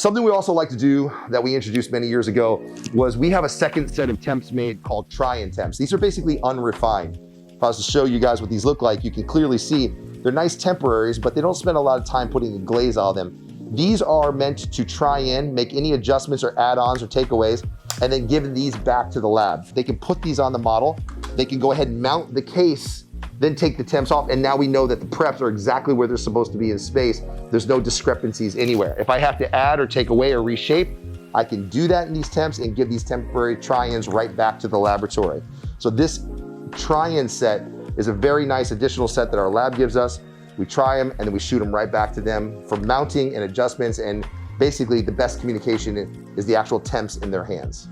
Something we also like to do that we introduced many years ago was we have a second set of temps made called Try-In Temps. These are basically unrefined. If I was to show you guys what these look like, you can clearly see they're nice temporaries, but they don't spend a lot of time putting a glaze on them. These are meant to try in, make any adjustments or add-ons or takeaways, and then give these back to the lab. They can put these on the model. They can go ahead and mount the case, then take the temps off, and now we know that the preps are exactly where they're supposed to be in space. There's no discrepancies anywhere. If I have to add or take away or reshape, I can do that in these temps and give these temporary try-ins right back to the laboratory. So this try-in set is a very nice additional set that our lab gives us. We try them and then we shoot them right back to them for mounting and adjustments, and basically the best communication is the actual temps in their hands.